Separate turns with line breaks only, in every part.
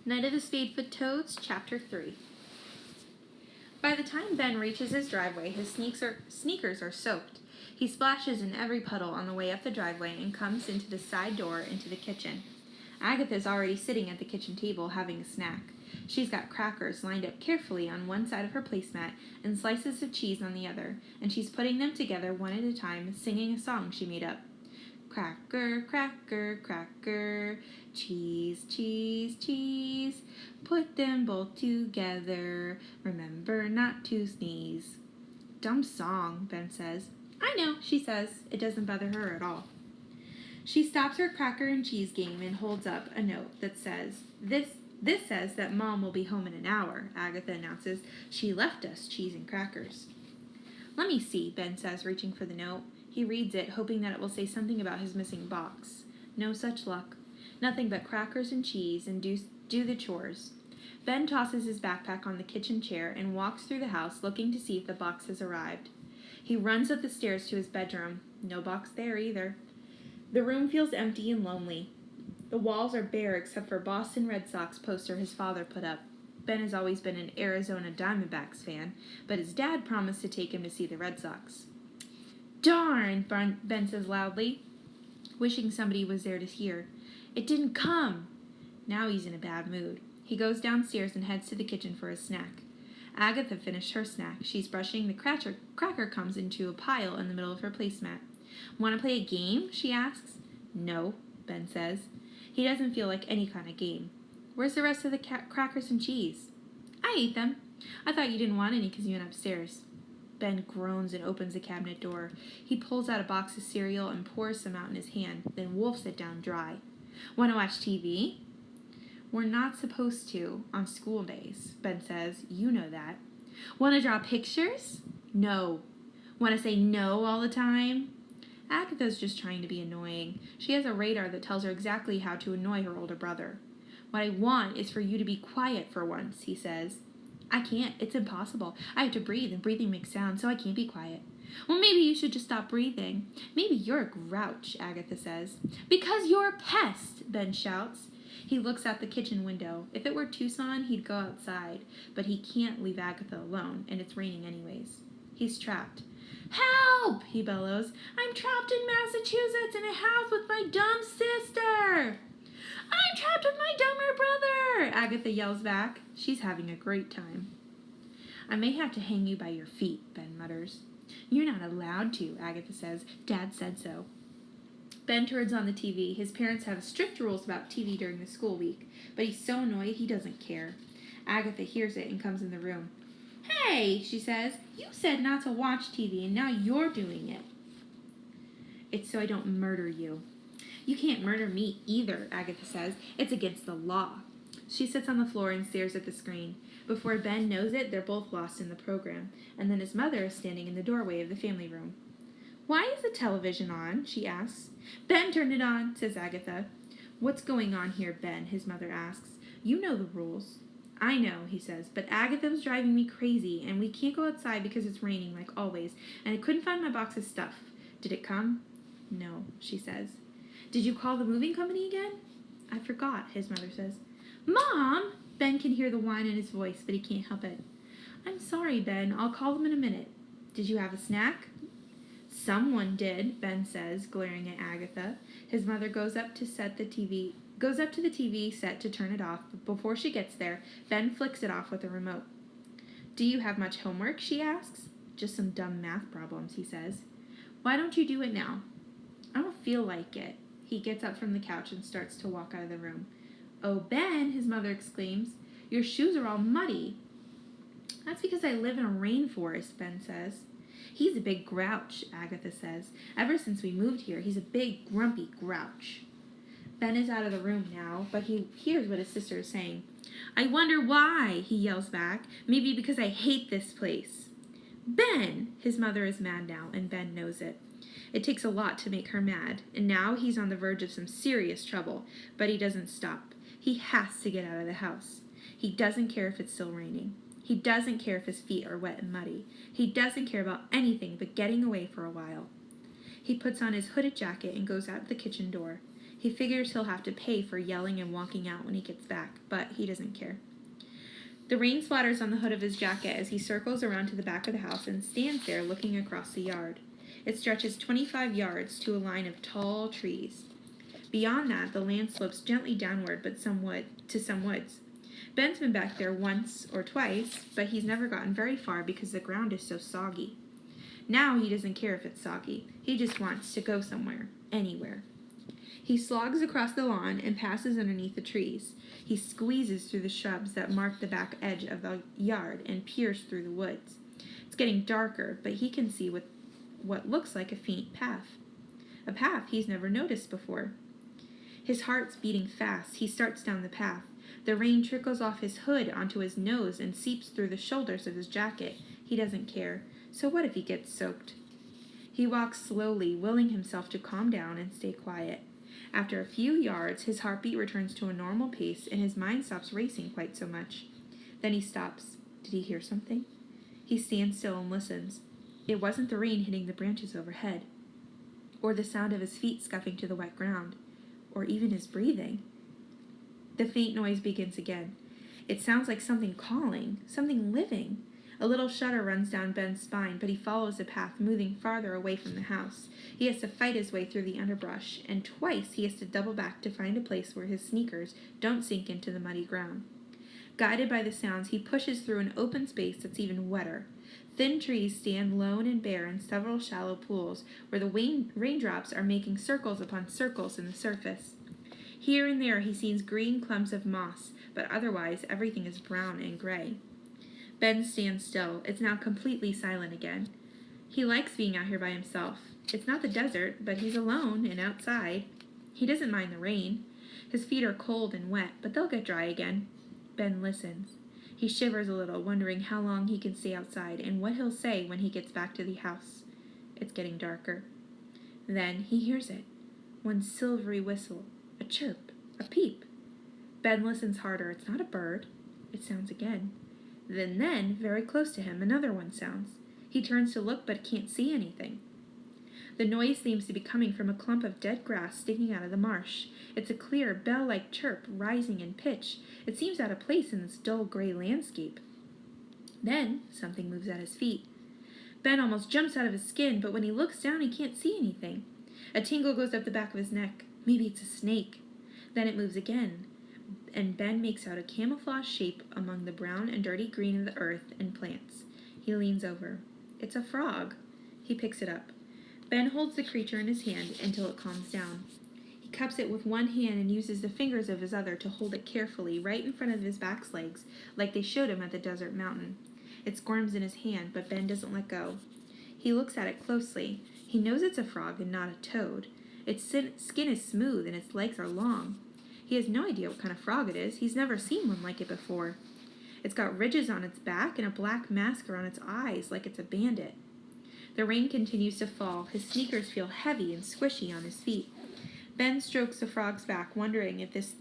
Night of the Spadefoot Toads, Chapter 3. By the time Ben reaches his driveway, his sneakers are soaked. He splashes in every puddle on the way up the driveway and comes into the side door into the kitchen. Agatha's already sitting at the kitchen table having a snack. She's got crackers lined up carefully on one side of her placemat and slices of cheese on the other, and she's putting them together one at a time, singing a song she made up. Cracker, cracker, cracker, cheese, cheese, cheese. Put them both together. Remember not to sneeze. Dumb song, Ben says. I know, she says. It doesn't bother her at all. She stops her cracker and cheese game and holds up a note that says, This says that Mom will be home in an hour, Agatha announces. She left us cheese and crackers. Let me see, Ben says, reaching for the note. He reads it, hoping that it will say something about his missing box. No such luck. Nothing but crackers and cheese and do the chores. Ben tosses his backpack on the kitchen chair and walks through the house looking to see if the box has arrived. He runs up the stairs to his bedroom. No box there either. The room feels empty and lonely. The walls are bare except for a Boston Red Sox poster his father put up. Ben has always been an Arizona Diamondbacks fan, but his dad promised to take him to see the Red Sox. Darn, Ben says loudly, wishing somebody was there to hear. It didn't come. Now he's in a bad mood. He goes downstairs and heads to the kitchen for his snack. Agatha finished her snack. She's brushing the cracker comes into a pile in the middle of her placemat. Want to play a game? She asks. No, Ben says. He doesn't feel like any kind of game. Where's the rest of the crackers and cheese? I ate them. I thought you didn't want any because you went upstairs. Ben groans and opens the cabinet door. He pulls out a box of cereal and pours some out in his hand, then wolfs it down dry. Want to watch TV? We're not supposed to on school days, Ben says. You know that. Want to draw pictures? No. Want to say no all the time? Agatha's just trying to be annoying. She has a radar that tells her exactly how to annoy her older brother. What I want is for you to be quiet for once, he says. I can't. It's impossible. I have to breathe, and breathing makes sound, so I can't be quiet. Well, maybe you should just stop breathing. Maybe you're a grouch, Agatha says. Because you're a pest, Ben shouts. He looks out the kitchen window. If it were Tucson, he'd go outside, but he can't leave Agatha alone, and it's raining anyways. He's trapped. Help! He bellows. I'm trapped in Massachusetts in a house with my dumb sister. I'm trapped with my dumber brother, Agatha yells back. She's having a great time. I may have to hang you by your feet, Ben mutters. You're not allowed to, Agatha says. Dad said so. Ben turns on the TV. His parents have strict rules about TV during the school week, but he's so annoyed he doesn't care. Agatha hears it and comes in the room. Hey, she says, you said not to watch TV, and now you're doing it. It's so I don't murder you. You can't murder me either, Agatha says. It's against the law. She sits on the floor and stares at the screen. Before Ben knows it, they're both lost in the program, and then his mother is standing in the doorway of the family room. Why is the television on? She asks. Ben turned it on, says Agatha. What's going on here, Ben? His mother asks. You know the rules. I know, he says, but Agatha's driving me crazy, and we can't go outside because it's raining like always, and I couldn't find my box of stuff. Did it come? No, she says. Did you call the moving company again? I forgot, his mother says. Mom! Ben can hear the whine in his voice, but he can't help it. I'm sorry, Ben. I'll call them in a minute. Did you have a snack? Someone did, Ben says, glaring at Agatha. His mother goes up to the TV set to turn it off, but before she gets there, Ben flicks it off with a remote. Do you have much homework? She asks. Just some dumb math problems, he says. Why don't you do it now? I don't feel like it. He gets up from the couch and starts to walk out of the room. Oh, Ben, his mother exclaims, your shoes are all muddy. That's because I live in a rainforest, Ben says. He's a big grouch, Agatha says. Ever since we moved here, he's a big, grumpy grouch. Ben is out of the room now, but he hears what his sister is saying. I wonder why, he yells back. Maybe because I hate this place. Ben! His mother is mad now, and Ben knows it. It takes a lot to make her mad, and now he's on the verge of some serious trouble, but he doesn't stop. He has to get out of the house. He doesn't care if it's still raining. He doesn't care if his feet are wet and muddy. He doesn't care about anything but getting away for a while. He puts on his hooded jacket and goes out the kitchen door. He figures he'll have to pay for yelling and walking out when he gets back, but he doesn't care. The rain splatters on the hood of his jacket as he circles around to the back of the house and stands there looking across the yard. It stretches 25 yards to a line of tall trees. Beyond that, the land slopes gently downward to some woods. Ben's been back there once or twice, but he's never gotten very far because the ground is so soggy. Now he doesn't care if it's soggy. He just wants to go somewhere, anywhere. He slogs across the lawn and passes underneath the trees. He squeezes through the shrubs that mark the back edge of the yard and peers through the woods. It's getting darker, but he can see what looks like a faint path. A path he's never noticed before. His heart's beating fast. He starts down the path. The rain trickles off his hood onto his nose and seeps through the shoulders of his jacket. He doesn't care. So what if he gets soaked? He walks slowly, willing himself to calm down and stay quiet. After a few yards, his heartbeat returns to a normal pace and his mind stops racing quite so much. Then he stops. Did he hear something? He stands still and listens. It wasn't the rain hitting the branches overhead, or the sound of his feet scuffing to the wet ground, or even his breathing. The faint noise begins again. It sounds like something calling, something living. A little shudder runs down Ben's spine, but he follows the path, moving farther away from the house. He has to fight his way through the underbrush, and twice he has to double back to find a place where his sneakers don't sink into the muddy ground. Guided by the sounds, he pushes through an open space that's even wetter. Thin trees stand lone and bare in several shallow pools, where the raindrops are making circles upon circles in the surface. Here and there he sees green clumps of moss, but otherwise everything is brown and gray. Ben stands still. It's now completely silent again. He likes being out here by himself. It's not the desert, but he's alone and outside. He doesn't mind the rain. His feet are cold and wet, but they'll get dry again. Ben listens. He shivers a little, wondering how long he can stay outside and what he'll say when he gets back to the house. It's getting darker. Then he hears it. One silvery whistle, a chirp, a peep. Ben listens harder. It's not a bird. It sounds again. Then, very close to him, another one sounds. He turns to look but can't see anything. The noise seems to be coming from a clump of dead grass sticking out of the marsh. It's a clear, bell-like chirp, rising in pitch. It seems out of place in this dull gray landscape. Then, something moves at his feet. Ben almost jumps out of his skin, but when he looks down, he can't see anything. A tingle goes up the back of his neck. Maybe it's a snake. Then it moves again, and Ben makes out a camouflage shape among the brown and dirty green of the earth and plants. He leans over. It's a frog. He picks it up. Ben holds the creature in his hand until it calms down. He cups it with one hand and uses the fingers of his other to hold it carefully right in front of his back legs, like they showed him at the desert mountain. It squirms in his hand, but Ben doesn't let go. He looks at it closely. He knows it's a frog and not a toad. Its skin is smooth and its legs are long. He has no idea what kind of frog it is. He's never seen one like it before. It's got ridges on its back and a black mask around its eyes, like it's a bandit. The rain continues to fall. His sneakers feel heavy and squishy on his feet. Ben strokes the frog's back, wondering if this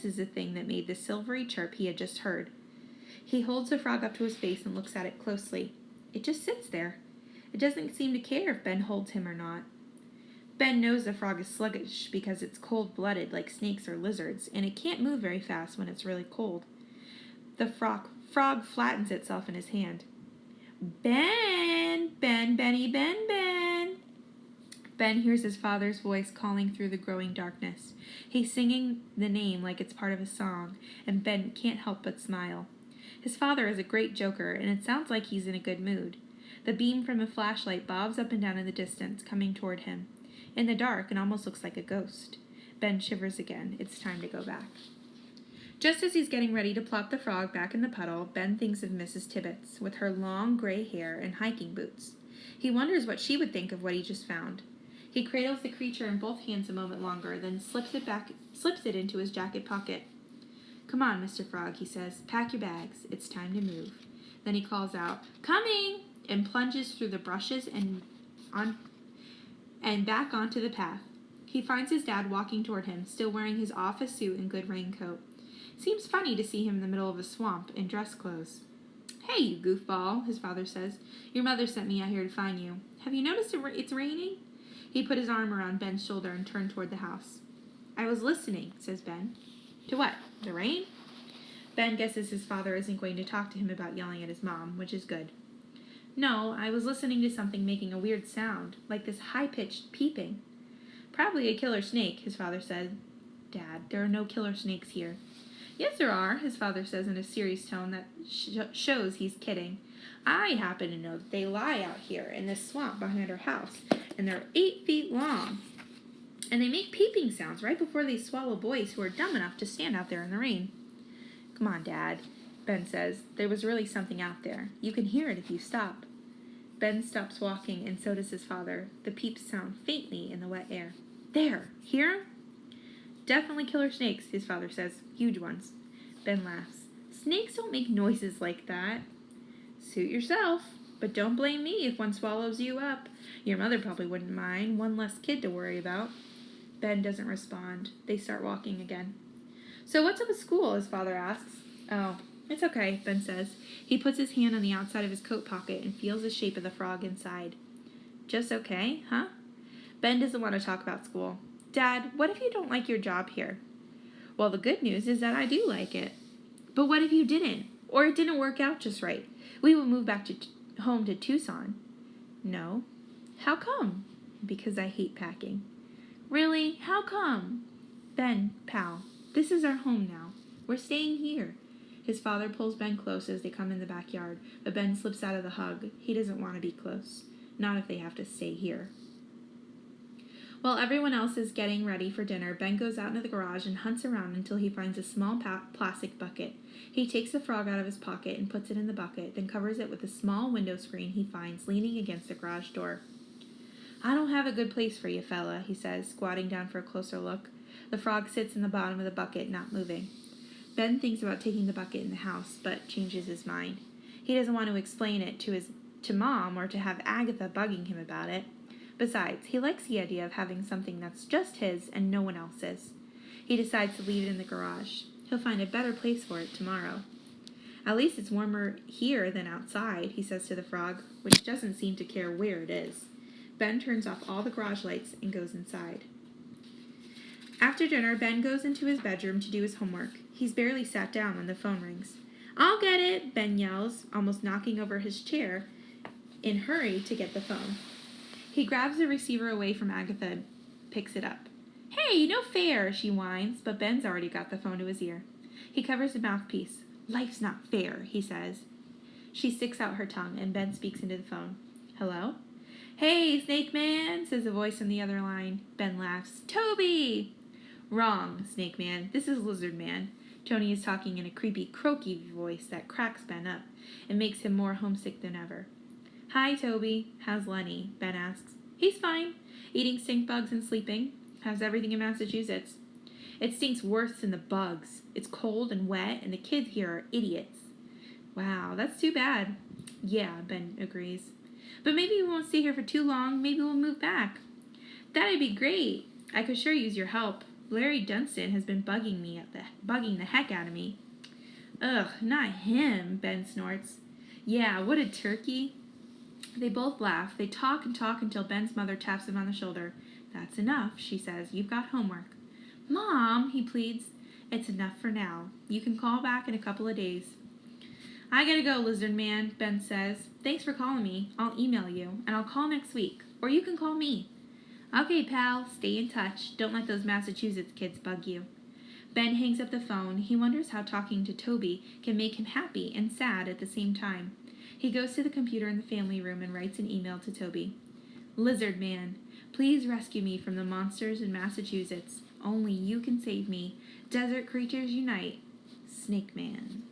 is the thing that made the silvery chirp he had just heard. He holds the frog up to his face and looks at it closely. It just sits there. It doesn't seem to care if Ben holds him or not. Ben knows the frog is sluggish because it's cold-blooded like snakes or lizards, and it can't move very fast when it's really cold. The frog flattens itself in his hand. Ben! Ben, Benny, Ben, Ben! Ben hears his father's voice calling through the growing darkness. He's singing the name like it's part of a song, and Ben can't help but smile. His father is a great joker, and it sounds like he's in a good mood. The beam from a flashlight bobs up and down in the distance, coming toward him. In the dark, it almost looks like a ghost. Ben shivers again. It's time to go back. Just as he's getting ready to plop the frog back in the puddle, Ben thinks of Mrs. Tibbets, with her long gray hair and hiking boots. He wonders what she would think of what he just found. He cradles the creature in both hands a moment longer, then slips it into his jacket pocket. "Come on, Mr. Frog," he says. "Pack your bags. It's time to move." Then he calls out, "Coming!" and plunges through the brushes and back onto the path. He finds his dad walking toward him, still wearing his office suit and good raincoat. Seems funny to see him in the middle of a swamp in dress clothes. "Hey, you goofball," his father says. "Your mother sent me out here to find you. Have you noticed it's raining?" He put his arm around Ben's shoulder and turned toward the house. I was listening, says Ben. To what? The rain? Ben guesses his father isn't going to talk to him about yelling at his mom, which is good. No, I was listening to something making a weird sound, like this high-pitched peeping. Probably a killer snake, his father said. Dad, there are no killer snakes here. Yes, there are, his father says in a serious tone that shows he's kidding. I happen to know that they lie out here in this swamp behind our house, and they're 8 feet long. And they make peeping sounds right before they swallow boys who are dumb enough to stand out there in the rain. Come on, Dad, Ben says. There was really something out there. You can hear it if you stop. Ben stops walking, and so does his father. The peeps sound faintly in the wet air. There! Hear 'em? Definitely killer snakes, his father says. Huge ones. Ben laughs. Snakes don't make noises like that. Suit yourself, but don't blame me if one swallows you up. Your mother probably wouldn't mind. One less kid to worry about. Ben doesn't respond. They start walking again. So what's up with school? His father asks. Oh, it's okay, Ben says. He puts his hand on the outside of his coat pocket and feels the shape of the frog inside. Just okay, huh? Ben doesn't want to talk about school. Dad, what if you don't like your job here? Well, the good news is that I do like it. But what if you didn't? Or it didn't work out just right? We will move back home to Tucson. No. How come? Because I hate packing. Really? How come? Ben, pal, this is our home now. We're staying here. His father pulls Ben close as they come in the backyard, but Ben slips out of the hug. He doesn't want to be close. Not if they have to stay here. While everyone else is getting ready for dinner, Ben goes out into the garage and hunts around until he finds a small plastic bucket. He takes the frog out of his pocket and puts it in the bucket, then covers it with a small window screen he finds leaning against the garage door. I don't have a good place for you, fella, he says, squatting down for a closer look. The frog sits in the bottom of the bucket, not moving. Ben thinks about taking the bucket in the house, but changes his mind. He doesn't want to explain it to Mom or to have Agatha bugging him about it. Besides, he likes the idea of having something that's just his and no one else's. He decides to leave it in the garage. He'll find a better place for it tomorrow. At least it's warmer here than outside, he says to the frog, which doesn't seem to care where it is. Ben turns off all the garage lights and goes inside. After dinner, Ben goes into his bedroom to do his homework. He's barely sat down when the phone rings. I'll get it, Ben yells, almost knocking over his chair in a hurry to get the phone. He grabs the receiver away from Agatha and picks it up. Hey, no fair, she whines, but Ben's already got the phone to his ear. He covers the mouthpiece. Life's not fair, he says. She sticks out her tongue, and Ben speaks into the phone. Hello? Hey, Snake Man, says a voice on the other line. Ben laughs. Toby! Wrong, Snake Man. This is Lizard Man. Tony is talking in a creepy, croaky voice that cracks Ben up and makes him more homesick than ever. Hi, Toby. How's Lenny? Ben asks. He's fine. Eating stink bugs and sleeping. How's everything in Massachusetts? It stinks worse than the bugs. It's cold and wet, and the kids here are idiots. Wow, that's too bad. Yeah, Ben agrees. But maybe we won't stay here for too long. Maybe we'll move back. That'd be great. I could sure use your help. Larry Dunstan has been bugging the heck out of me. Ugh, not him, Ben snorts. Yeah, what a turkey. They both laugh. They talk and talk until Ben's mother taps him on the shoulder. That's enough, she says. You've got homework. Mom, he pleads. It's enough for now. You can call back in a couple of days. I gotta go, Lizard Man, Ben says. Thanks for calling me. I'll email you, and I'll call next week. Or you can call me. Okay, pal. Stay in touch. Don't let those Massachusetts kids bug you. Ben hangs up the phone. He wonders how talking to Toby can make him happy and sad at the same time. He goes to the computer in the family room and writes an email to Toby. Lizard Man, please rescue me from the monsters in Massachusetts. Only you can save me. Desert creatures unite. Snake Man.